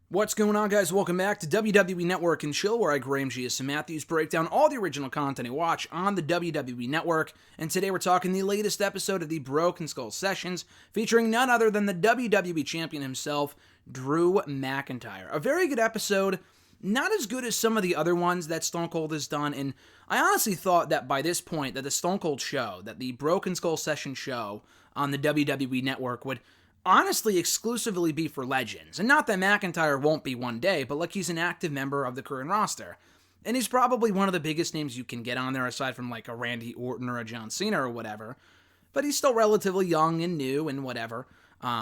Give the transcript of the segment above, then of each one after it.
What's going on, guys? Welcome back to WWE Network and Chill, where I, Graham G. S. Matthews, break down all the original content I watch on the WWE Network. And today we're talking the latest episode of the Broken Skull Sessions, featuring none other than the WWE Champion himself, Drew McIntyre. A very good episode, not as good as some of the other ones that Stone Cold has done, and I honestly thought that by this point, that the Stone Cold show, that the Broken Skull Session show on the WWE Network would honestly exclusively be for legends. And not that McIntyre won't be one day, but like he's an active member of the current roster. And he's probably one of the biggest names you can get on there aside from like a Randy Orton or a John Cena or whatever. But he's still relatively young and new and whatever.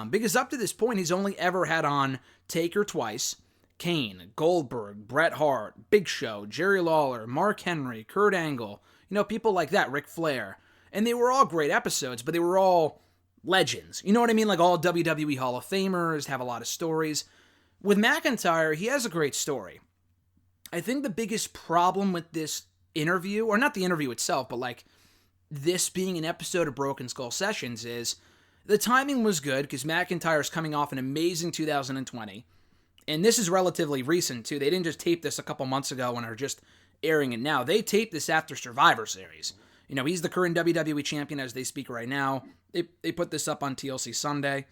Because up to this point, he's only ever had on Taker twice, Kane, Goldberg, Bret Hart, Big Show, Jerry Lawler, Mark Henry, Kurt Angle, people like that, Ric Flair. And they were all great episodes, but they were all legends. You know what I mean? Like all WWE Hall of Famers, have a lot of stories. With McIntyre, he has a great story. I think the biggest problem with this interview, or not the interview itself, but like this being an episode of Broken Skull Sessions, is the timing was good because McIntyre's coming off an amazing 2020. And this is relatively recent too. They didn't just tape this a couple months ago and are just airing it now. They taped this after Survivor Series. He's the current WWE champion as they speak right now. They put this up on TLC Sunday.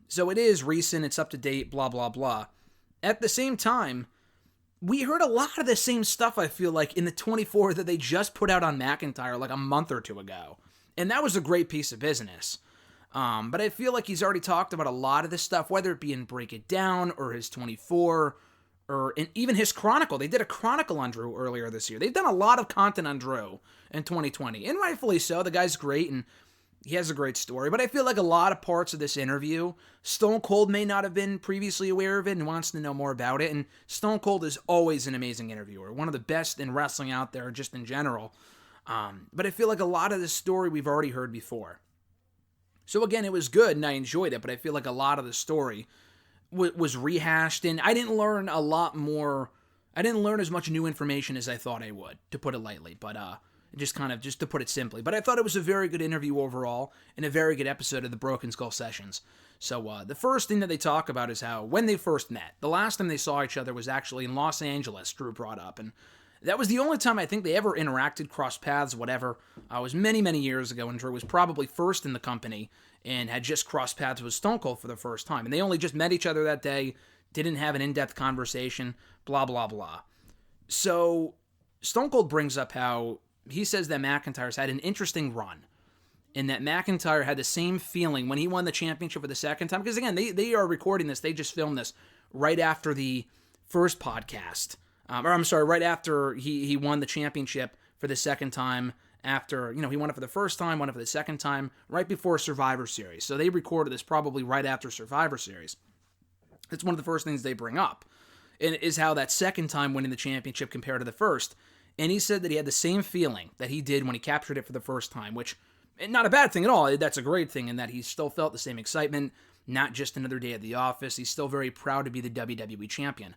So it is recent, it's up to date, blah, blah, blah. At the same time, we heard a lot of the same stuff, I feel like, in the 24 that they just put out on McIntyre like a month or two ago. And that was a great piece of business. But I feel like he's already talked about a lot of this stuff, whether it be in Break It Down or his 24 or in even his Chronicle. They did a Chronicle on Drew earlier this year. They've done a lot of content on Drew in 2020, and rightfully so. The guy's great, and he has a great story, but I feel like a lot of parts of this interview, Stone Cold may not have been previously aware of it and wants to know more about it, and Stone Cold is always an amazing interviewer, one of the best in wrestling out there, just in general. But I feel like a lot of this story we've already heard before. So again, it was good, and I enjoyed it, but I feel like a lot of the story was rehashed, and I didn't learn a lot more. I didn't learn as much new information as I thought I would, to put it lightly, but just to put it simply. But I thought it was a very good interview overall, and a very good episode of the Broken Skull Sessions. So the first thing that they talk about is how, when they first met, the last time they saw each other was actually in Los Angeles, Drew brought up, and that was the only time I think they ever interacted, crossed paths, whatever. It was many, many years ago, and Drew was probably first in the company, and had just crossed paths with Stone Cold for the first time. And they only just met each other that day, didn't have an in-depth conversation, blah, blah, blah. So Stone Cold brings up how he says that McIntyre's had an interesting run, and that McIntyre had the same feeling when he won the championship for the second time. Because again, they are recording this. They just filmed this right after the first podcast. Right after he won the championship for the second time. After, he won it for the first time, won it for the second time, right before Survivor Series. So they recorded this probably right after Survivor Series. It's one of the first things they bring up, and is how that second time winning the championship compared to the first. And he said that he had the same feeling that he did when he captured it for the first time, which, not a bad thing at all. That's a great thing, in that he still felt the same excitement, not just another day at the office. He's still very proud to be the WWE champion.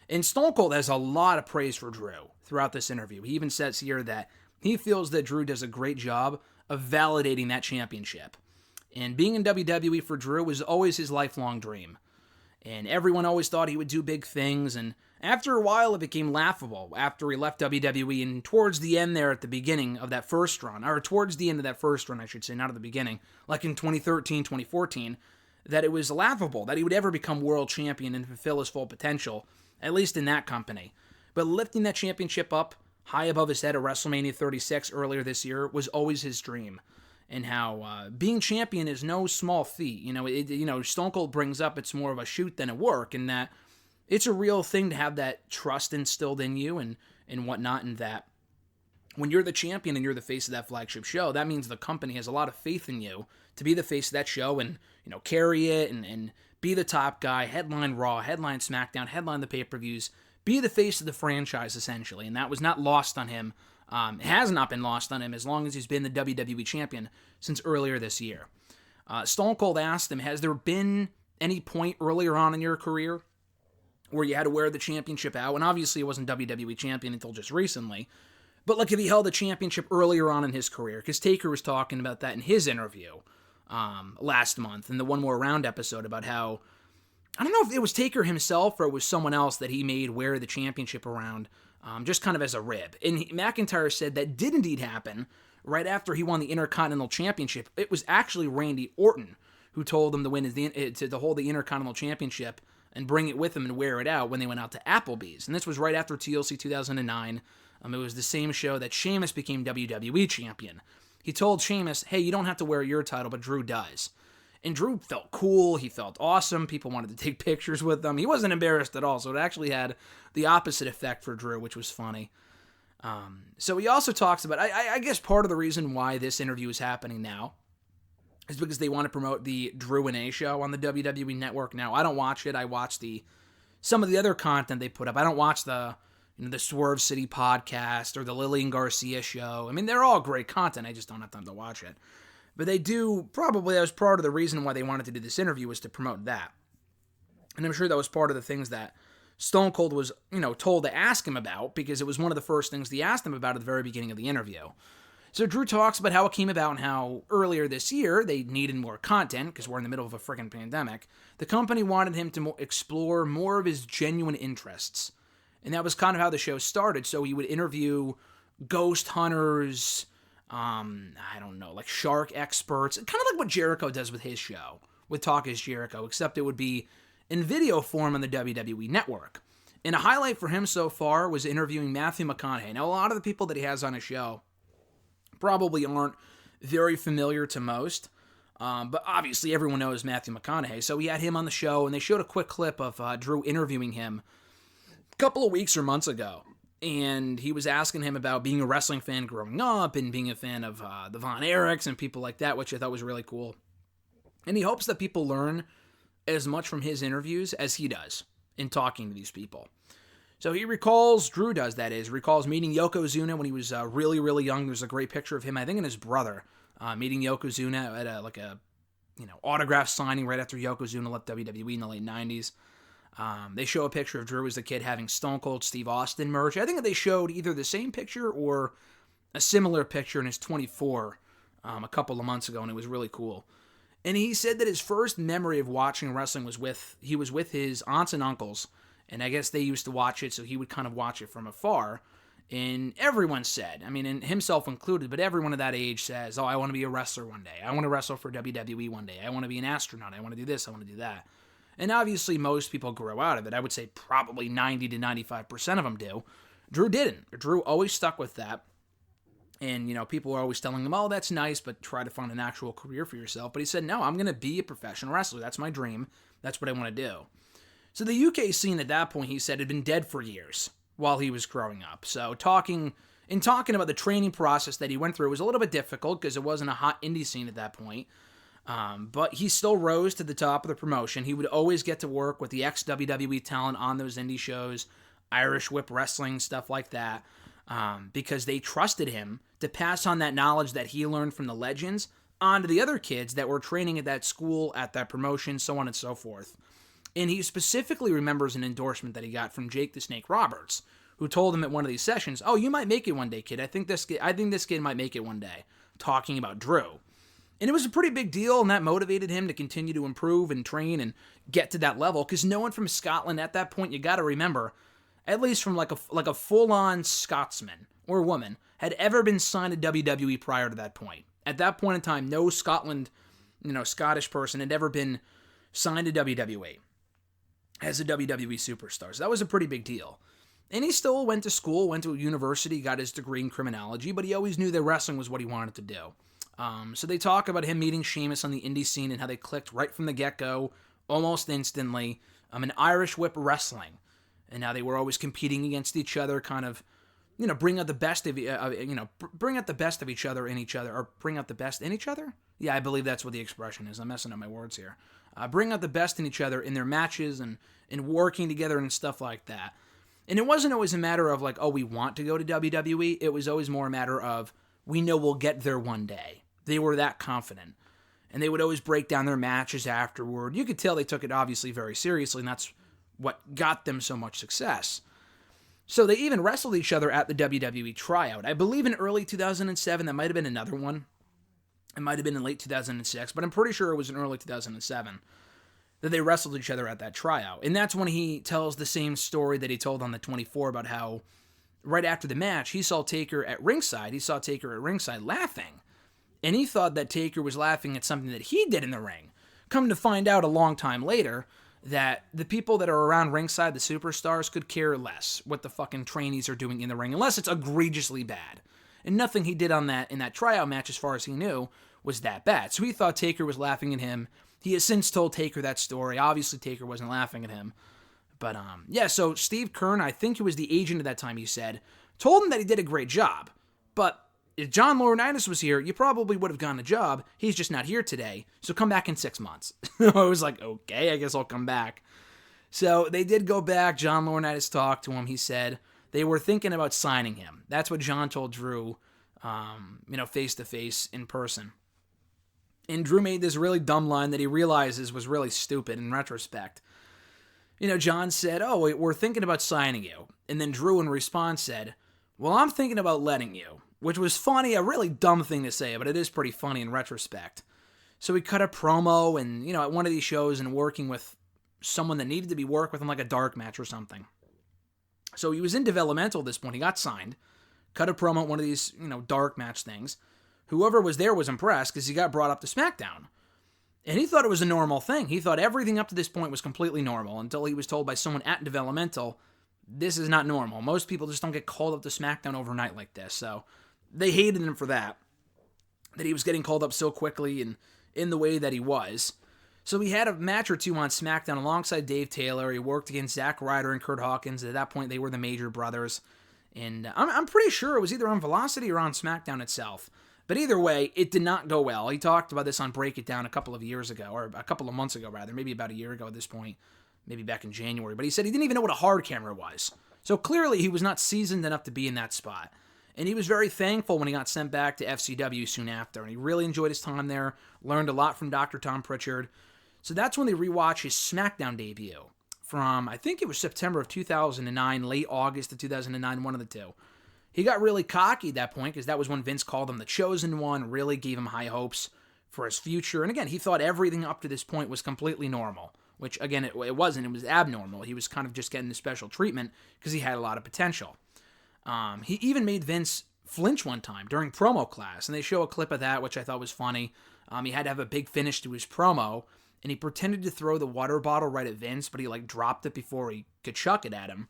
And Stone Cold has a lot of praise for Drew throughout this interview. He even says here that he feels that Drew does a great job of validating that championship. And being in WWE for Drew was always his lifelong dream. And everyone always thought he would do big things, and after a while it became laughable after he left WWE, and towards the end there at the beginning of that first run, or towards the end of that first run, I should say, not at the beginning, like in 2013, 2014, that it was laughable that he would ever become world champion and fulfill his full potential, at least in that company. But lifting that championship up high above his head at WrestleMania 36 earlier this year was always his dream. And how being champion is no small feat. Stone Cold brings up it's more of a shoot than a work, and that it's a real thing to have that trust instilled in you and whatnot, and that when you're the champion and you're the face of that flagship show, that means the company has a lot of faith in you to be the face of that show and, carry it and be the top guy, headline Raw, headline SmackDown, headline the pay-per-views, be the face of the franchise, essentially. And that was not lost on him. It has not been lost on him as long as he's been the WWE champion since earlier this year. Stone Cold asked him, has there been any point earlier on in your career where you had to wear the championship out? And obviously it wasn't WWE champion until just recently. But like if he held the championship earlier on in his career, because Taker was talking about that in his interview last month in the One More Round episode, about how I don't know if it was Taker himself or it was someone else that he made wear the championship around, just kind of as a rib. And McIntyre said that did indeed happen right after he won the Intercontinental Championship. It was actually Randy Orton who told him to hold the Intercontinental Championship and bring it with him and wear it out when they went out to Applebee's. And this was right after TLC 2009. It was the same show that Sheamus became WWE champion. He told Sheamus, hey, you don't have to wear your title, but Drew does. And Drew felt cool. He felt awesome. People wanted to take pictures with him. He wasn't embarrassed at all, so it actually had the opposite effect for Drew, which was funny. So he also talks about, I guess part of the reason why this interview is happening now is because they want to promote the Drew and A show on the WWE Network. Now, I don't watch it. I watch some of the other content they put up. I don't watch the Swerve City podcast or the Lillian Garcia show. I mean, they're all great content. I just don't have time to watch it. But they do, probably that was part of the reason why they wanted to do this interview was to promote that. And I'm sure that was part of the things that Stone Cold was, told to ask him about, because it was one of the first things he asked him about at the very beginning of the interview. So Drew talks about how it came about and how earlier this year they needed more content because we're in the middle of a freaking pandemic. The company wanted him to explore more of his genuine interests. And that was kind of how the show started. So he would interview ghost hunters, like shark experts, kind of like what Jericho does with his show, with Talk is Jericho, except it would be in video form on the WWE Network. And a highlight for him so far was interviewing Matthew McConaughey. Now, a lot of the people that he has on his show probably aren't very familiar to most, but obviously everyone knows Matthew McConaughey. So he had him on the show, and they showed a quick clip of Drew interviewing him a couple of weeks or months ago. And he was asking him about being a wrestling fan growing up and being a fan of the Von Erichs and people like that, which I thought was really cool. And he hopes that people learn as much from his interviews as he does in talking to these people. So he recalls meeting Yokozuna when he was really, really young. There's a great picture of him, I think, and his brother meeting Yokozuna at a autograph signing right after Yokozuna left WWE in the late 90s. They show a picture of Drew as a kid having Stone Cold Steve Austin merch. I think that they showed either the same picture or a similar picture in his 24 a couple of months ago, and it was really cool. And he said that his first memory of watching wrestling was with his aunts and uncles. And I guess they used to watch it, so he would kind of watch it from afar. And everyone said, and himself included, but everyone at that age says, oh, I want to be a wrestler one day. I want to wrestle for WWE one day. I want to be an astronaut. I want to do this. I want to do that. And obviously, most people grow out of it. I would say probably 90 to 95% of them do. Drew didn't. Drew always stuck with that. And, people were always telling him, oh, that's nice, but try to find an actual career for yourself. But he said, no, I'm going to be a professional wrestler. That's my dream. That's what I want to do. So the UK scene at that point, he said, had been dead for years while he was growing up. So talking about the training process that he went through was a little bit difficult because it wasn't a hot indie scene at that point. But he still rose to the top of the promotion. He would always get to work with the ex-WWE talent on those indie shows, Irish Whip Wrestling, stuff like that, because they trusted him to pass on that knowledge that he learned from the legends onto the other kids that were training at that school, at that promotion, so on and so forth. And he specifically remembers an endorsement that he got from Jake the Snake Roberts, who told him at one of these sessions, oh, you might make it one day, kid. I think this kid might make it one day, talking about Drew. And it was a pretty big deal, and that motivated him to continue to improve and train and get to that level, because no one from Scotland at that point, you got to remember, at least from like a full-on Scotsman or woman, had ever been signed to WWE prior to that point. At that point in time, no Scottish person had ever been signed to WWE as a WWE superstar. So that was a pretty big deal. And he still went to school, went to a university, got his degree in criminology, but he always knew that wrestling was what he wanted to do. So they talk about him meeting Sheamus on the indie scene and how they clicked right from the get-go, almost instantly, in Irish Whip Wrestling. And how they were always competing against each other, kind of, bring out the best of, bring out the best of each other in each other, or bring out the best in each other? Yeah, I believe that's what the expression is. I'm messing up my words here. Bring out the best in each other in their matches and working together and stuff like that. And it wasn't always a matter of like, oh, we want to go to WWE. It was always more a matter of, we know we'll get there one day. They were that confident. And they would always break down their matches afterward. You could tell they took it obviously very seriously, and that's what got them so much success. So they even wrestled each other at the WWE tryout. I believe in early 2007, that might have been another one. It might have been in late 2006, but I'm pretty sure it was in early 2007. that they wrestled each other at that tryout. And that's when he tells the same story that he told on the 24 about how right after the match, he saw Taker at ringside. He saw Taker at ringside laughing. And he thought that Taker was laughing at something that he did in the ring. Come to find out a long time later that the people that are around ringside, the superstars, could care less what the fucking trainees are doing in the ring, unless it's egregiously bad. And nothing he did on that in that tryout match, as far as he knew, was that bad. So he thought Taker was laughing at him. He has since told Taker that story. Obviously, Taker wasn't laughing at him. But, yeah, so Steve Keirn, I think he was the agent at that time, he said, told him that he did a great job. But if John Laurinaitis was here, you probably would have gotten a job. He's just not here today, so come back in 6 months. I was like, okay, I guess I'll come back. So they did go back. John Laurinaitis talked to him. He said they were thinking about signing him. That's what John told Drew, face-to-face in person. And Drew made this really dumb line that he realizes was really stupid in retrospect. John said, we're thinking about signing you. And then Drew in response said, well, I'm thinking about letting you. Which was funny, a really dumb thing to say, but it is pretty funny in retrospect. So he cut a promo and, at one of these shows and working with someone that needed to be worked with him, like a dark match or something. So he was in developmental at this point. He got signed, cut a promo at one of these, dark match things. Whoever was there was impressed because he got brought up to SmackDown. And he thought it was a normal thing. He thought everything up to this point was completely normal until he was told by someone at developmental, this is not normal. Most people just don't get called up to SmackDown overnight like this. So they hated him for that he was getting called up so quickly and in the way that he was. So he had a match or two on SmackDown alongside Dave Taylor. He worked against Zack Ryder and Kurt Hawkins. At that point, they were the Major Brothers. And I'm pretty sure it was either on Velocity or on SmackDown itself. But either way, it did not go well. He talked about this on Break It Down a couple of years ago, or a couple of months ago, rather. Maybe about a year ago at this point. Maybe back in January. But he said he didn't even know what a hard camera was. So clearly, he was not seasoned enough to be in that spot. And he was very thankful when he got sent back to FCW soon after. And he really enjoyed his time there. Learned a lot from Dr. Tom Pritchard. So that's when they rewatched his SmackDown debut. From, I think it was September of 2009, late August of 2009, one of the two. He got really cocky at that point because that was when Vince called him the Chosen One, really gave him high hopes for his future. And again, he thought everything up to this point was completely normal, which again, it wasn't. It was abnormal. He was kind of just getting the special treatment because he had a lot of potential. He even made Vince flinch one time during promo class, and they show a clip of that, which I thought was funny. He had to have a big finish to his promo, and he pretended to throw the water bottle right at Vince, but he dropped it before he could chuck it at him.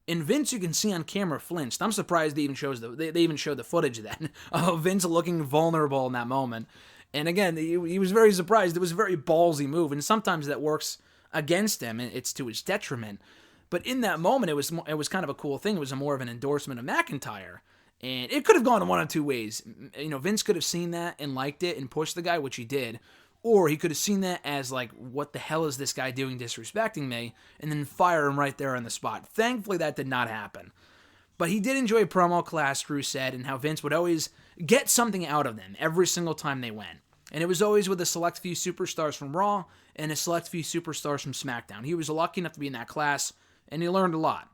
And Vince, you can see on camera, flinched. I'm surprised they even showed the footage then of Vince looking vulnerable in that moment. And again, he was very surprised. It was a very ballsy move, and sometimes that works against him, and it's to his detriment. But in that moment, it was kind of a cool thing. It was more of an endorsement of McIntyre. And it could have gone in one of two ways. Vince could have seen that and liked it and pushed the guy, which he did. Or he could have seen that as what the hell is this guy doing disrespecting me? And then fire him right there on the spot. Thankfully, that did not happen. But he did enjoy promo class, Drew said, and how Vince would always get something out of them every single time they went. And it was always with a select few superstars from Raw and a select few superstars from SmackDown. He was lucky enough to be in that class, and he learned a lot.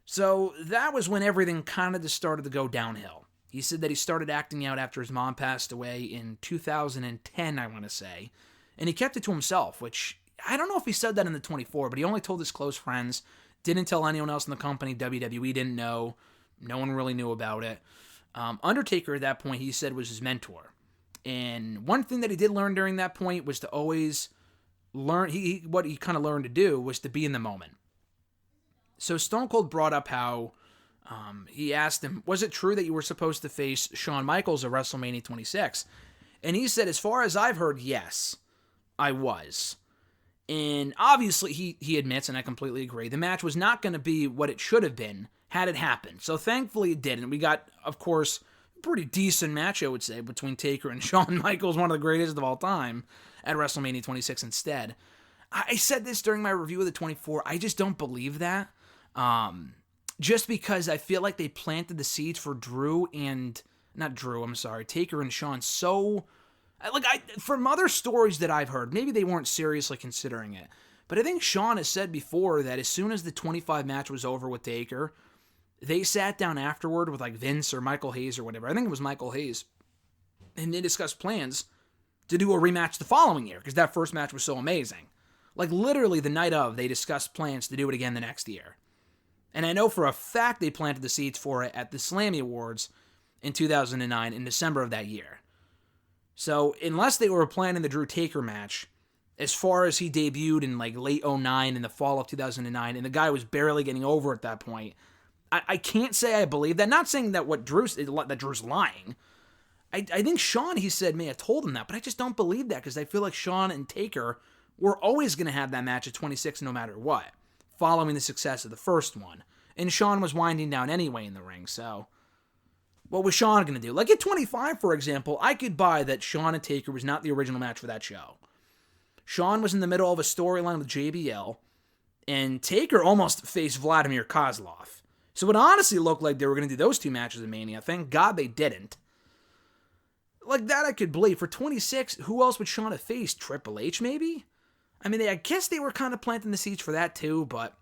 So that was when everything kind of just started to go downhill. He said that he started acting out after his mom passed away in 2010, I want to say. And he kept it to himself, which I don't know if he said that in the 24, but he only told his close friends, didn't tell anyone else in the company. WWE didn't know. No one really knew about it. Undertaker at that point, he said, was his mentor. And one thing that he did learn during that point was to always learn, what he kind of learned to do was to be in the moment. So Stone Cold brought up how he asked him, was it true that you were supposed to face Shawn Michaels at WrestleMania 26? And he said, as far as I've heard, yes, I was. And obviously he admits, and I completely agree, the match was not going to be what it should have been had it happened. So thankfully it didn't. We got, of course, a pretty decent match, I would say, between Taker and Shawn Michaels, one of the greatest of all time, at WrestleMania 26 instead. I said this during my review of the 24, I just don't believe that. Just because I feel like they planted the seeds for Taker and Shawn so, from other stories that I've heard, maybe they weren't seriously considering it, but I think Shawn has said before that as soon as the 25 match was over with Taker, they sat down afterward with Vince or Michael Hayes or whatever, I think it was Michael Hayes, and they discussed plans to do a rematch the following year, because that first match was so amazing. Like, literally the night of, they discussed plans to do it again the next year. And I know for a fact they planted the seeds for it at the Slammy Awards in 2009 in December of that year. So, unless they were planning the Drew Taker match, as far as he debuted in like late 2009 in the fall of 2009, and the guy was barely getting over at that point, I can't say I believe that. Not saying that that Drew's lying. I think Shawn, he said, may have told him that, but I just don't believe that because I feel like Shawn and Taker were always going to have that match at 26 no matter what, following the success of the first one. And Shawn was winding down anyway in the ring, so what was Shawn going to do? Like at 25, for example, I could buy that Shawn and Taker was not the original match for that show. Shawn was in the middle of a storyline with JBL, and Taker almost faced Vladimir Kozlov. So it honestly looked like they were going to do those two matches in Mania. Thank God they didn't. Like that I could believe. For 26, who else would Shawn have faced? Triple H, maybe? I mean, I guess they were kind of planting the seeds for that too, but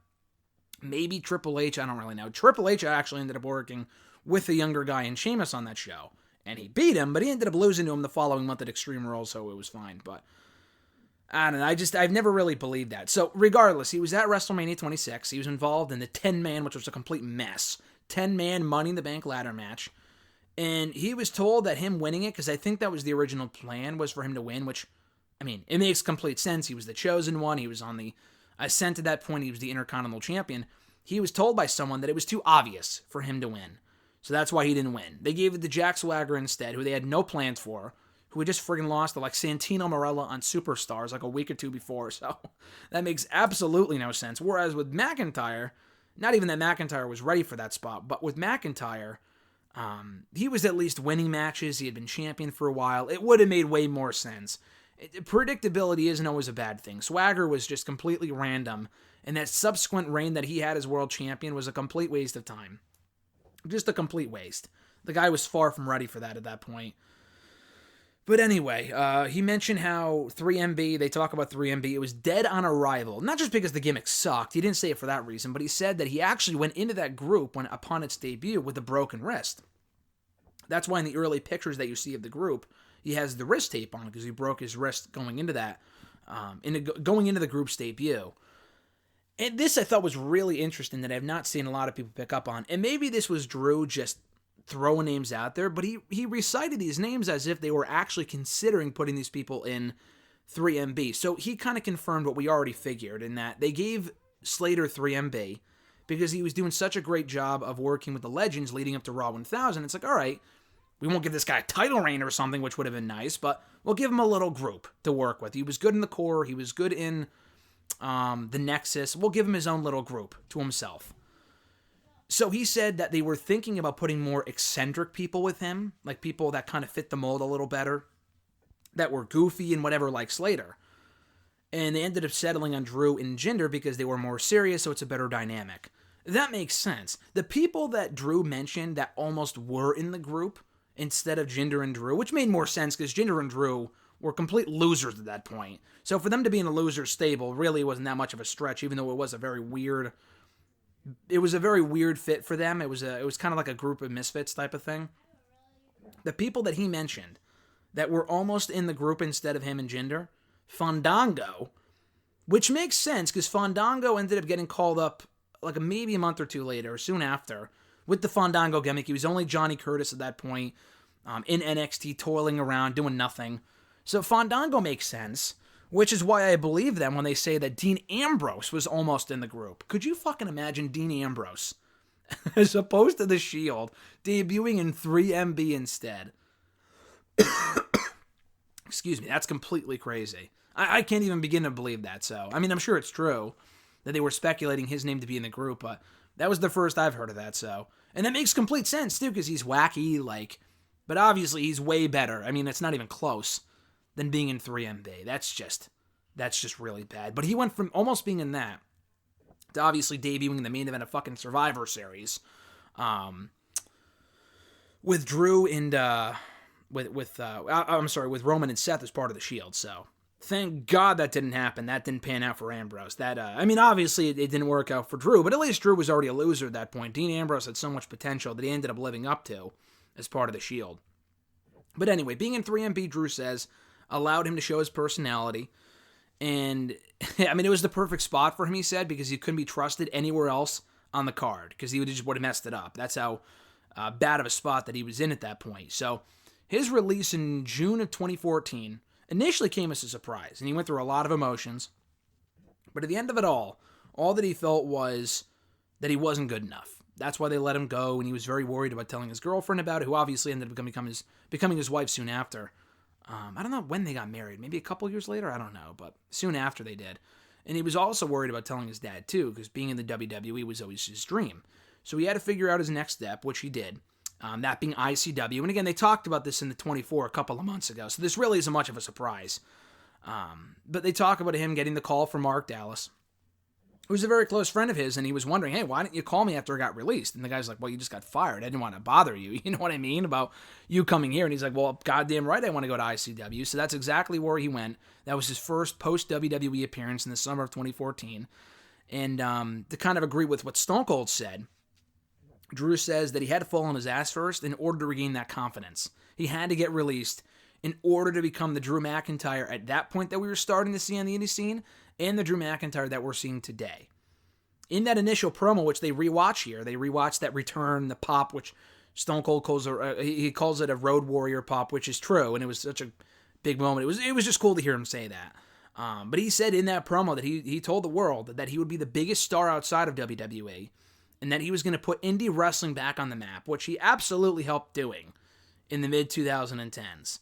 maybe Triple H, I don't really know. Triple H actually ended up working with the younger guy in Sheamus on that show. And he beat him, but he ended up losing to him the following month at Extreme Rules, so it was fine. But I don't know, I've never really believed that. So regardless, he was at WrestleMania 26. He was involved in the 10-man, which was a complete mess, 10-man Money in the Bank ladder match. And he was told that him winning it, because I think that was the original plan, was for him to win, which, I mean, it makes complete sense. He was the chosen one. He was on the ascent at that point. He was the Intercontinental Champion. He was told by someone that it was too obvious for him to win. So that's why he didn't win. They gave it to Jack Swagger instead, who they had no plans for, who had just friggin' lost to like Santino Marella on Superstars like a week or two before. So that makes absolutely no sense. Whereas with McIntyre, not even that McIntyre was ready for that spot, but with McIntyre, he was at least winning matches. He had been champion for a while. It would have made way more sense. Predictability isn't always a bad thing. Swagger was just completely random, and that subsequent reign that he had as world champion was a complete waste of time. Just a complete waste. The guy was far from ready for that at that point. But anyway, he mentioned how 3MB, they talk about 3MB, it was dead on arrival. Not just because the gimmick sucked, he didn't say it for that reason, but he said that he actually went into that group upon its debut with a broken wrist. That's why in the early pictures that you see of the group, he has the wrist tape on because he broke his wrist going into that, going into the group's debut. And this I thought was really interesting that I've not seen a lot of people pick up on. And maybe this was Drew just throwing names out there, but he recited these names as if they were actually considering putting these people in 3MB. So he kind of confirmed what we already figured in that they gave Slater 3MB because he was doing such a great job of working with the legends leading up to Raw 1000. It's like, all right, we won't give this guy a title reign or something, which would have been nice, but we'll give him a little group to work with. He was good in the core. He was good in the Nexus. We'll give him his own little group to himself. So he said that they were thinking about putting more eccentric people with him, like people that kind of fit the mold a little better, that were goofy and whatever like Slater. And they ended up settling on Drew and Jinder because they were more serious, so it's a better dynamic. That makes sense. The people that Drew mentioned that almost were in the group instead of Jinder and Drew, which made more sense because Jinder and Drew were complete losers at that point. So for them to be in a loser stable really wasn't that much of a stretch, even though it was a very weird fit for them. It was kind of like a group of misfits type of thing. The people that he mentioned that were almost in the group instead of him and Jinder, Fandango, which makes sense because Fandango ended up getting called up like maybe a month or two later, or soon after, with the Fandango gimmick. He was only Johnny Curtis at that point, in NXT, toiling around, doing nothing. So Fandango makes sense, which is why I believe them when they say that Dean Ambrose was almost in the group. Could you fucking imagine Dean Ambrose, as opposed to The Shield, debuting in 3MB instead? Excuse me, that's completely crazy. I can't even begin to believe that, so, I mean, I'm sure it's true that they were speculating his name to be in the group, but that was the first I've heard of that, so. And that makes complete sense, too, because he's wacky, but obviously he's way better. I mean, it's not even close than being in 3MB. That's just really bad. But he went from almost being in that to obviously debuting in the main event of fucking Survivor Series, with Drew and with Roman and Seth as part of the Shield. So thank God that didn't happen. That didn't pan out for Ambrose. I mean, obviously it didn't work out for Drew, but at least Drew was already a loser at that point. Dean Ambrose had so much potential that he ended up living up to as part of the Shield. But anyway, being in 3MB, Drew says, allowed him to show his personality. And, I mean, it was the perfect spot for him, he said, because he couldn't be trusted anywhere else on the card, because he would have messed it up. That's how bad of a spot that he was in at that point. So, his release in June of 2014 initially came as a surprise, and he went through a lot of emotions. But at the end of it all that he felt was that he wasn't good enough. That's why they let him go, and he was very worried about telling his girlfriend about it, who obviously ended up becoming his wife soon after. I don't know when they got married, maybe a couple years later, I don't know, but soon after they did. And he was also worried about telling his dad too, because being in the WWE was always his dream. So he had to figure out his next step, which he did, that being ICW. And again, they talked about this in the 24 a couple of months ago, so this really isn't much of a surprise. But they talk about him getting the call from Mark Dallas, who's a very close friend of his, and he was wondering, hey, why didn't you call me after I got released? And the guy's like, well, you just got fired. I didn't want to bother you. You know what I mean? About you coming here. And he's like, well, goddamn right I want to go to ICW. So that's exactly where he went. That was his first post-WWE appearance in the summer of 2014. And to kind of agree with what Stone Cold said, Drew says that he had to fall on his ass first in order to regain that confidence. He had to get released in order to become the Drew McIntyre at that point that we were starting to see on the indie scene, and the Drew McIntyre that we're seeing today. In that initial promo, which they rewatch here, they rewatch that return, the pop, which Stone Cold calls he calls it a Road Warrior pop, which is true, and it was such a big moment. It was just cool to hear him say that. But he said in that promo that he told the world that he would be the biggest star outside of WWE, and that he was going to put indie wrestling back on the map, which he absolutely helped doing in the mid-2010s.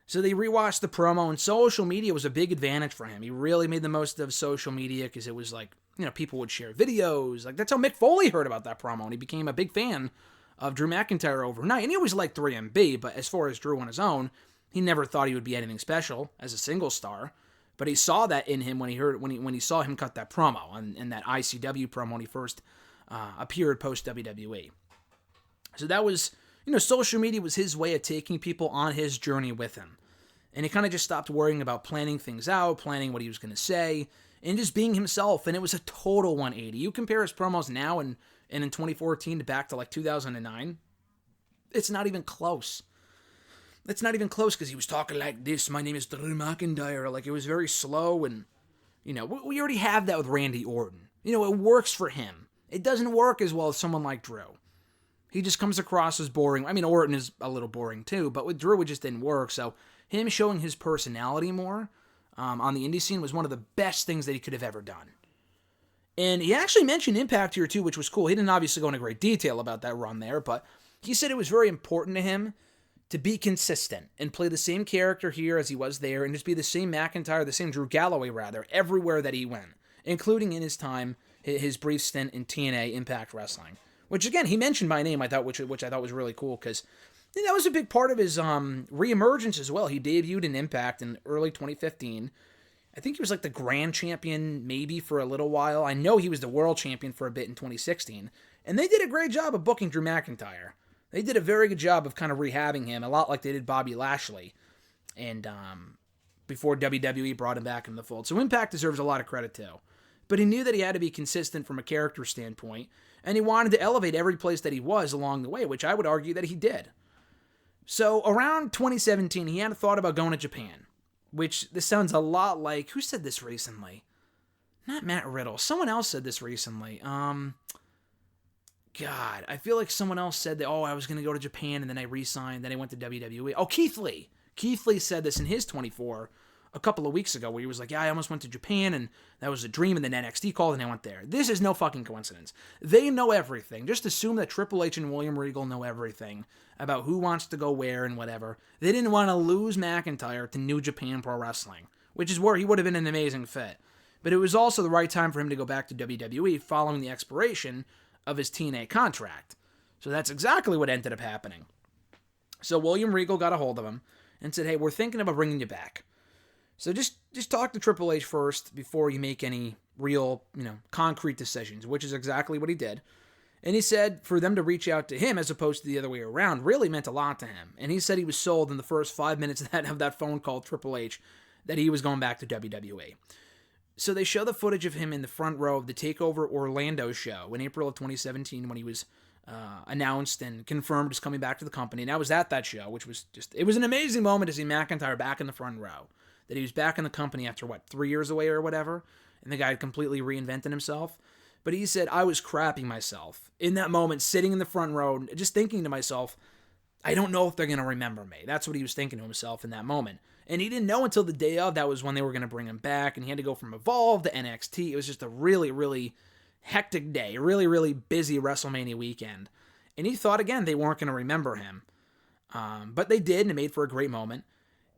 So they rewatched the promo, and social media was a big advantage for him. He really made the most of social media because it was like, you know, people would share videos. Like, that's how Mick Foley heard about that promo, and he became a big fan of Drew McIntyre overnight. And he always liked 3MB, but as far as Drew on his own, he never thought he would be anything special as a single star. But he saw that in him when he saw him cut that promo, and that ICW promo when he first appeared post WWE. So that was, you know, social media was his way of taking people on his journey with him. And he kind of just stopped worrying about planning things out, planning what he was going to say, and just being himself. And it was a total 180. You compare his promos now and in 2014 to back to like 2009, it's not even close. It's not even close because he was talking like this. My name is Drew McIntyre. Like, it was very slow, and, you know, we already have that with Randy Orton. You know, it works for him. It doesn't work as well as someone like Drew. He just comes across as boring. I mean, Orton is a little boring too, but with Drew, it just didn't work. So him showing his personality more on the indie scene was one of the best things that he could have ever done. And he actually mentioned Impact here too, which was cool. He didn't obviously go into great detail about that run there, but he said it was very important to him to be consistent and play the same character here as he was there, and just be the same McIntyre, the same Drew Galloway rather, everywhere that he went, including in his time, his brief stint in TNA Impact Wrestling. Which, again, he mentioned by name, I thought, which I thought was really cool, because that was a big part of his reemergence as well. He debuted in Impact in early 2015. I think he was like the grand champion maybe for a little while. I know he was the world champion for a bit in 2016. And they did a great job of booking Drew McIntyre. They did a very good job of kind of rehabbing him, a lot like they did Bobby Lashley. And before WWE brought him back in the fold. So Impact deserves a lot of credit too. But he knew that he had to be consistent from a character standpoint, and he wanted to elevate every place that he was along the way, which I would argue that he did. So around 2017, he had a thought about going to Japan, which this sounds a lot like, who said this recently? Not Matt Riddle. Someone else said this recently. God, I feel like someone else said that, I was going to go to Japan, and then I re-signed, then I went to WWE. Oh, Keith Lee. Keith Lee said this in his 24 a couple of weeks ago, where he was like, I almost went to Japan, and that was a dream, and then NXT called, and I went there. This is no fucking coincidence. They know everything. Just assume that Triple H and William Regal know everything about who wants to go where and whatever. They didn't want to lose McIntyre to New Japan Pro Wrestling, which is where he would have been an amazing fit. But it was also the right time for him to go back to WWE following the expiration of his TNA contract. So that's exactly what ended up happening. So William Regal got a hold of him and said, hey, we're thinking about bringing you back. So just talk to Triple H first before you make any real, concrete decisions, which is exactly what he did. And he said for them to reach out to him as opposed to the other way around really meant a lot to him. And he said he was sold in the first 5 minutes of that phone call with Triple H that he was going back to WWE. So they show the footage of him in the front row of the TakeOver Orlando show in April of 2017 when he was announced and confirmed as coming back to the company. And I was at that show, which was it was an amazing moment to see McIntyre back in the front row. that he was back in the company after, 3 years away or whatever, and the guy had completely reinvented himself. But he said, I was crapping myself in that moment, sitting in the front row, just thinking to myself, I don't know if they're going to remember me. That's what he was thinking to himself in that moment. And he didn't know until the day of that was when they were going to bring him back, and he had to go from Evolve to NXT. It was just a really, really hectic day, a really, really busy WrestleMania weekend. And he thought, again, they weren't going to remember him. But they did, and it made for a great moment.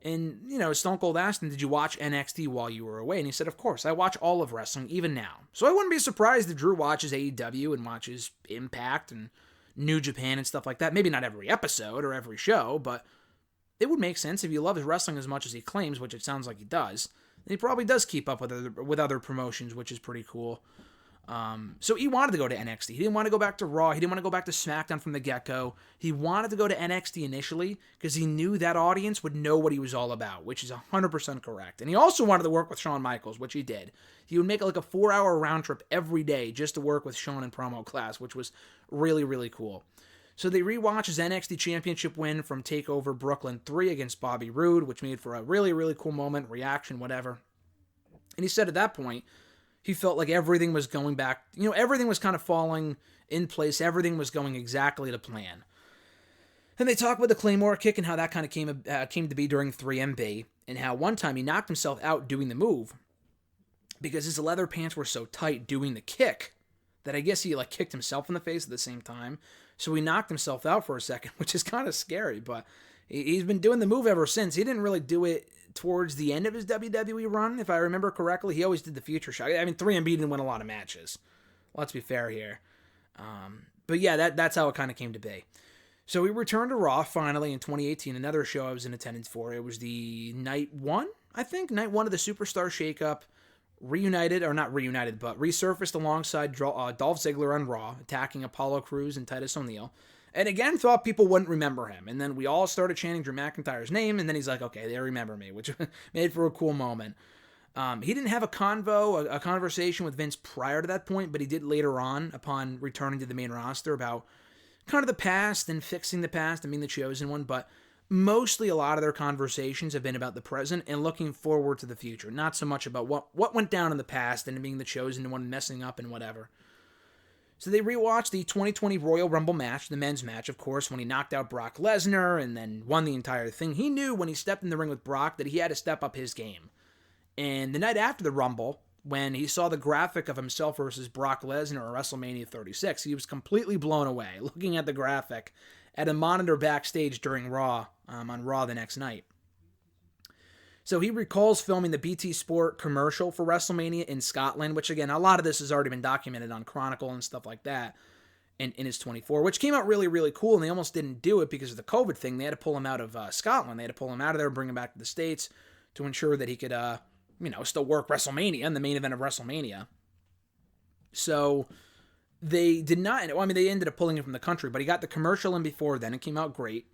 And, Stone Cold asked him, did you watch NXT while you were away? And he said, of course, I watch all of wrestling, even now. So I wouldn't be surprised if Drew watches AEW and watches Impact and New Japan and stuff like that. Maybe not every episode or every show, but it would make sense if he loves wrestling as much as he claims, which it sounds like he does. And he probably does keep up with other promotions, which is pretty cool. So he wanted to go to NXT. He didn't want to go back to Raw. He didn't want to go back to SmackDown from the get-go. He wanted to go to NXT initially because he knew that audience would know what he was all about, which is 100% correct. And he also wanted to work with Shawn Michaels, which he did. He would make like a 4-hour round trip every day just to work with Shawn in promo class, which was really, really cool. So they rewatch his NXT Championship win from TakeOver Brooklyn 3 against Bobby Roode, which made for a really, really cool moment, reaction, whatever. And he said at that point, he felt like everything was going back, everything was kind of falling in place. Everything was going exactly to plan. And they talk about the Claymore kick and how that kind of came to be during 3MB, and how one time he knocked himself out doing the move because his leather pants were so tight doing the kick that I guess he kicked himself in the face at the same time. So he knocked himself out for a second, which is kind of scary, but he's been doing the move ever since. He didn't really do it towards the end of his WWE run, if I remember correctly. He always did the future shot. 3MB didn't win a lot of matches. Let's be fair here. But yeah, that's how it kind of came to be. So we returned to Raw finally in 2018, another show I was in attendance for. It was the night one of the Superstar Shakeup, resurfaced alongside Dolph Ziggler on Raw, attacking Apollo Crews and Titus O'Neil. And again, thought people wouldn't remember him. And then we all started chanting Drew McIntyre's name, and then he's like, okay, they remember me, which made for a cool moment. He didn't have a conversation with Vince prior to that point, but he did later on, upon returning to the main roster, about kind of the past and fixing the past and being the chosen one. But mostly a lot of their conversations have been about the present and looking forward to the future, not so much about what went down in the past and being the chosen one, messing up and whatever. So they rewatched the 2020 Royal Rumble match, the men's match, of course, when he knocked out Brock Lesnar and then won the entire thing. He knew when he stepped in the ring with Brock that he had to step up his game. And the night after the Rumble, when he saw the graphic of himself versus Brock Lesnar at WrestleMania 36, he was completely blown away looking at the graphic at a monitor backstage during Raw, on Raw the next night. So he recalls filming the BT Sport commercial for WrestleMania in Scotland, which again, a lot of this has already been documented on Chronicle and stuff like that in his 24, which came out really, really cool, and they almost didn't do it because of the COVID thing. They had to pull him out of Scotland. They had to pull him out of there and bring him back to the States to ensure that he could, still work WrestleMania and the main event of WrestleMania. So they did not, they ended up pulling him from the country, but he got the commercial in before then. It came out great.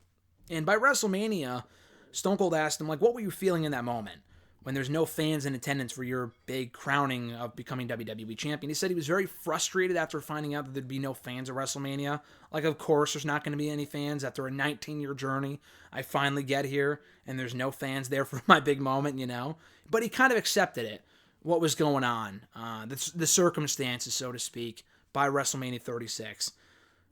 And by WrestleMania, Stone Cold asked him, what were you feeling in that moment when there's no fans in attendance for your big crowning of becoming WWE champion? He said he was very frustrated after finding out that there'd be no fans at WrestleMania. Of course, there's not going to be any fans after a 19-year journey. I finally get here, and there's no fans there for my big moment, But he kind of accepted it, what was going on, the circumstances, so to speak, by WrestleMania 36.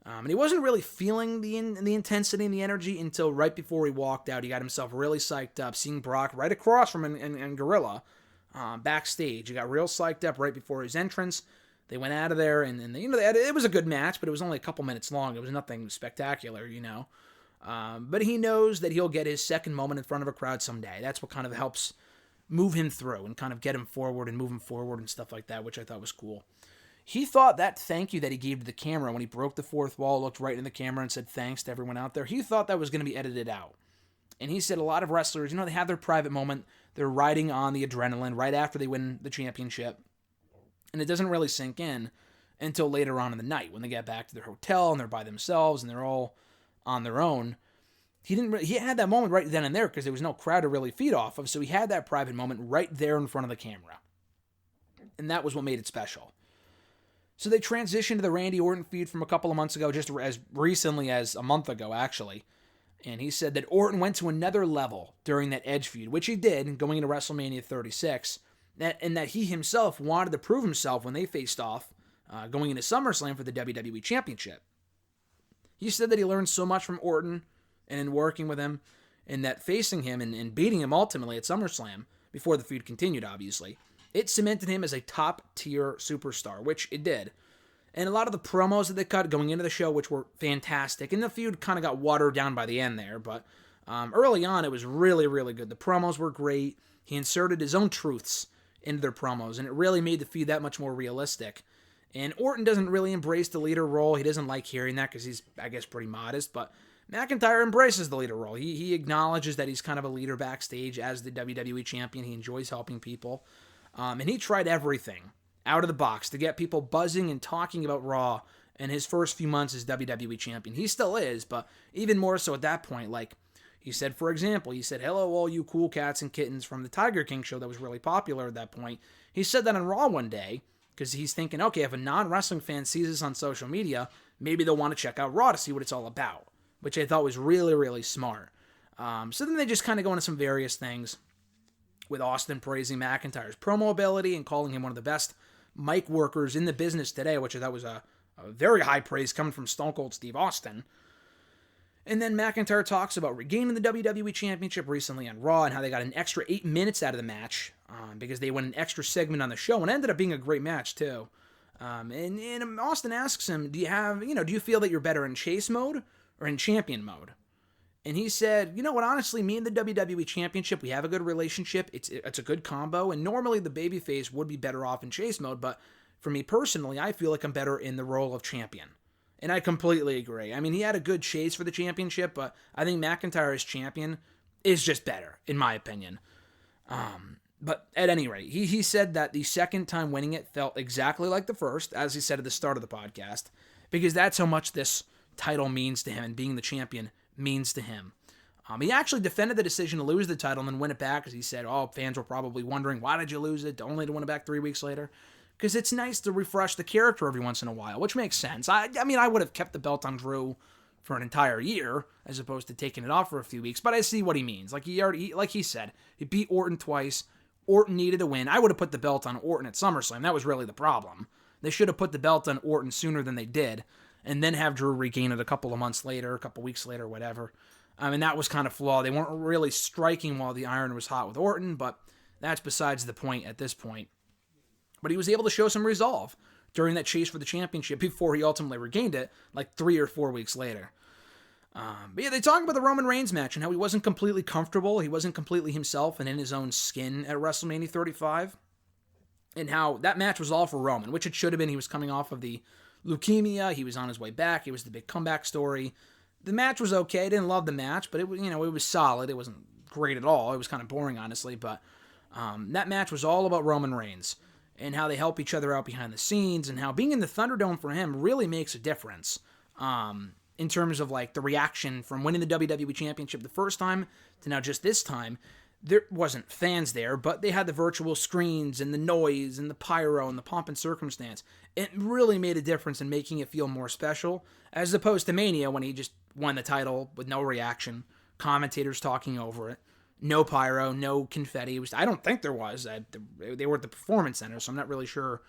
And he wasn't really feeling the intensity and the energy until right before he walked out. He got himself really psyched up, seeing Brock right across from him and Gorilla backstage. He got real psyched up right before his entrance. They went out of there, and it was a good match, but it was only a couple minutes long. It was nothing spectacular, But he knows that he'll get his second moment in front of a crowd someday. That's what kind of helps move him through and kind of get him forward and move him forward and stuff like that, which I thought was cool. He thought that thank you that he gave to the camera when he broke the fourth wall, looked right in the camera and said thanks to everyone out there, he thought that was going to be edited out. And he said a lot of wrestlers, they have their private moment. They're riding on the adrenaline right after they win the championship. And it doesn't really sink in until later on in the night when they get back to their hotel and they're by themselves and they're all on their own. He had that moment right then and there because there was no crowd to really feed off of. So he had that private moment right there in front of the camera. And that was what made it special. So they transitioned to the Randy Orton feud from a couple of months ago, just as recently as a month ago, actually. And he said that Orton went to another level during that Edge feud, which he did going into WrestleMania 36, and that he himself wanted to prove himself when they faced off going into SummerSlam for the WWE Championship. He said that he learned so much from Orton and in working with him, and that facing him and beating him ultimately at SummerSlam, before the feud continued, obviously, it cemented him as a top-tier superstar, which it did. And a lot of the promos that they cut going into the show, which were fantastic, and the feud kind of got watered down by the end there, but early on it was really, really good. The promos were great. He inserted his own truths into their promos, and it really made the feud that much more realistic. And Orton doesn't really embrace the leader role. He doesn't like hearing that because he's, I guess, pretty modest, but McIntyre embraces the leader role. He acknowledges that he's kind of a leader backstage as the WWE champion. He enjoys helping people. And he tried everything out of the box to get people buzzing and talking about Raw in his first few months as WWE champion. He still is, but even more so at that point. Like he said, for example, he said, "Hello, all you cool cats and kittens," from the Tiger King show that was really popular at that point. He said that on Raw one day because he's thinking, okay, if a non-wrestling fan sees this on social media, maybe they'll want to check out Raw to see what it's all about, which I thought was really, really smart. So then they just kind of go into some various things, with Austin praising McIntyre's promo ability and calling him one of the best mic workers in the business today, which I thought was a very high praise coming from Stone Cold Steve Austin. And then McIntyre talks about regaining the WWE Championship recently on Raw and how they got an extra 8 minutes out of the match because they went an extra segment on the show, and it ended up being a great match too. And Austin asks him, do you feel that you're better in chase mode or in champion mode? And he said, you know what, honestly, me and the WWE Championship, we have a good relationship. It's a good combo, and normally the babyface would be better off in chase mode, but for me personally, I feel like I'm better in the role of champion. And I completely agree. I mean, he had a good chase for the championship, but I think McIntyre as champion is just better, in my opinion. But at any rate, he said that the second time winning it felt exactly like the first, as he said at the start of the podcast, because that's how much this title means to him, and being the champion means to him. He actually defended the decision to lose the title and then win it back, as he said, fans were probably wondering, why did you lose it, only to win it back 3 weeks later? Because it's nice to refresh the character every once in a while, which makes sense. I mean, I would have kept the belt on Drew for an entire year, as opposed to taking it off for a few weeks, but I see what he means. Like he said, he beat Orton twice. Orton needed a win. I would have put the belt on Orton at SummerSlam. That was really the problem. They should have put the belt on Orton sooner than they did, and then have Drew regain it a couple of months later, a couple weeks later, whatever. I mean, that was kind of flawed. They weren't really striking while the iron was hot with Orton, but that's besides the point at this point. But he was able to show some resolve during that chase for the championship before he ultimately regained it, like 3 or 4 weeks later. But yeah, they talk about the Roman Reigns match and how he wasn't completely comfortable, he wasn't completely himself and in his own skin at WrestleMania 35, and how that match was all for Roman, which it should have been. He was coming off of the leukemia, he was on his way back, it was the big comeback story. The match was okay, I didn't love the match, but it was, it was solid. It wasn't great at all, it was kind of boring, honestly, but that match was all about Roman Reigns and how they help each other out behind the scenes, and how being in the Thunderdome for him really makes a difference in terms of like the reaction from winning the WWE Championship the first time to now just this time. There wasn't fans there, but they had the virtual screens and the noise and the pyro and the pomp and circumstance. It really made a difference in making it feel more special, as opposed to Mania when he just won the title with no reaction, commentators talking over it, no pyro, no confetti. I don't think there was. They were at the Performance Center, so I'm not really sure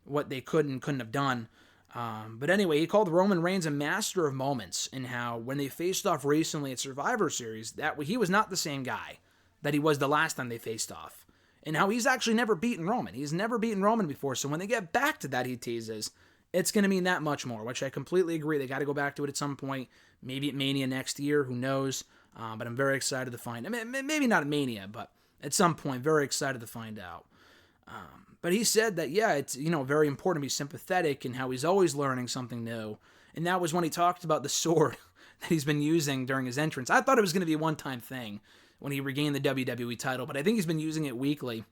what they could and couldn't have done. But anyway, he called Roman Reigns a master of moments, and how when they faced off recently at Survivor Series, that he was not the same guy that he was the last time they faced off. And how he's actually never beaten Roman. He's never beaten Roman before, so when they get back to that, he teases, it's going to mean that much more, which I completely agree. They got to go back to it at some point, maybe at Mania next year, who knows. But I'm very excited to find. I mean, maybe not at Mania, but at some point, very excited to find out. But he said that, yeah, it's very important to be sympathetic, and how he's always learning something new. And that was when he talked about the sword that he's been using during his entrance. I thought it was going to be a one-time thing when he regained the WWE title, but I think he's been using it weekly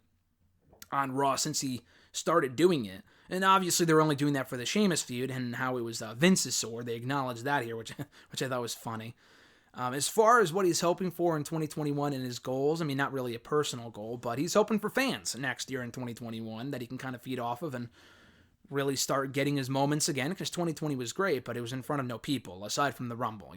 on Raw since he started doing it. And obviously, they're only doing that for the Sheamus feud, and how it was Vince's sword. They acknowledged that here, which I thought was funny. As far as what he's hoping for in 2021 and his goals, I mean, not really a personal goal, but he's hoping for fans next year in 2021 that he can kind of feed off of and really start getting his moments again, because 2020 was great, but it was in front of no people, aside from the Rumble,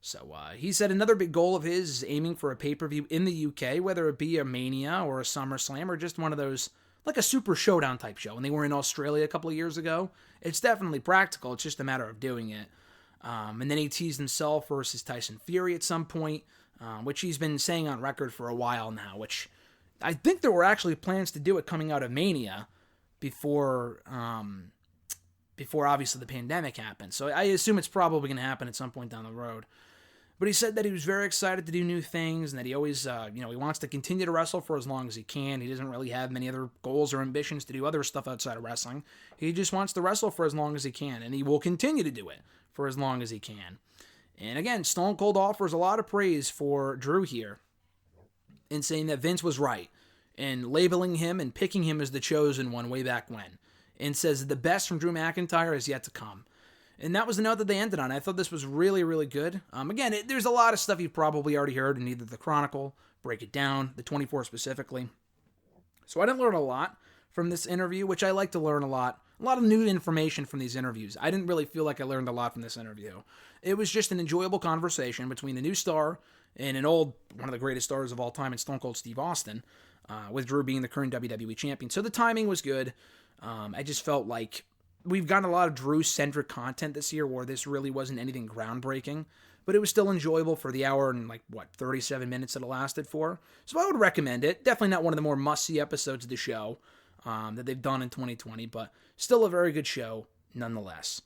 So he said another big goal of his is aiming for a pay-per-view in the UK, whether it be a Mania or a SummerSlam or just one of those, like a Super Showdown type show. When they were in Australia a couple of years ago, it's definitely practical. It's just a matter of doing it. And then he teased himself versus Tyson Fury at some point, which he's been saying on record for a while now, which I think there were actually plans to do it coming out of Mania before obviously the pandemic happened. So I assume it's probably going to happen at some point down the road. But he said that he was very excited to do new things and that he always, he wants to continue to wrestle for as long as he can. He doesn't really have many other goals or ambitions to do other stuff outside of wrestling. He just wants to wrestle for as long as he can, and he will continue to do it for as long as he can. And again, Stone Cold offers a lot of praise for Drew here in saying that Vince was right in labeling him and picking him as the chosen one way back when, and says the best from Drew McIntyre is yet to come. And that was the note that they ended on. I thought this was really, really good. Again, there's a lot of stuff you've probably already heard in either the Chronicle, Break It Down, the 24 specifically. So I didn't learn a lot from this interview, which I like to learn a lot of new information from these interviews. I didn't really feel like I learned a lot from this interview. It was just an enjoyable conversation between the new star and one of the greatest stars of all time in Stone Cold Steve Austin, with Drew being the current WWE champion. So the timing was good. I just felt like we've gotten a lot of Drew-centric content this year where this really wasn't anything groundbreaking, but it was still enjoyable for the hour and 37 minutes that it lasted for. So I would recommend it. Definitely not one of the more must-see episodes of the show that they've done in 2020, but still a very good show nonetheless.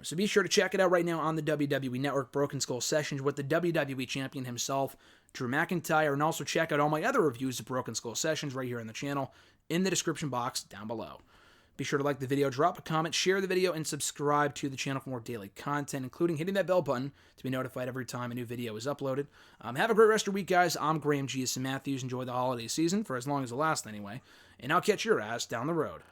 So be sure to check it out right now on the WWE Network, Broken Skull Sessions with the WWE Champion himself, Drew McIntyre, and also check out all my other reviews of Broken Skull Sessions right here on the channel in the description box down below. Be sure to like the video, drop a comment, share the video, and subscribe to the channel for more daily content, including hitting that bell button to be notified every time a new video is uploaded. Have a great rest of your week, guys. I'm Graham G. Matthews. Enjoy the holiday season, for as long as it lasts anyway, and I'll catch your ass down the road.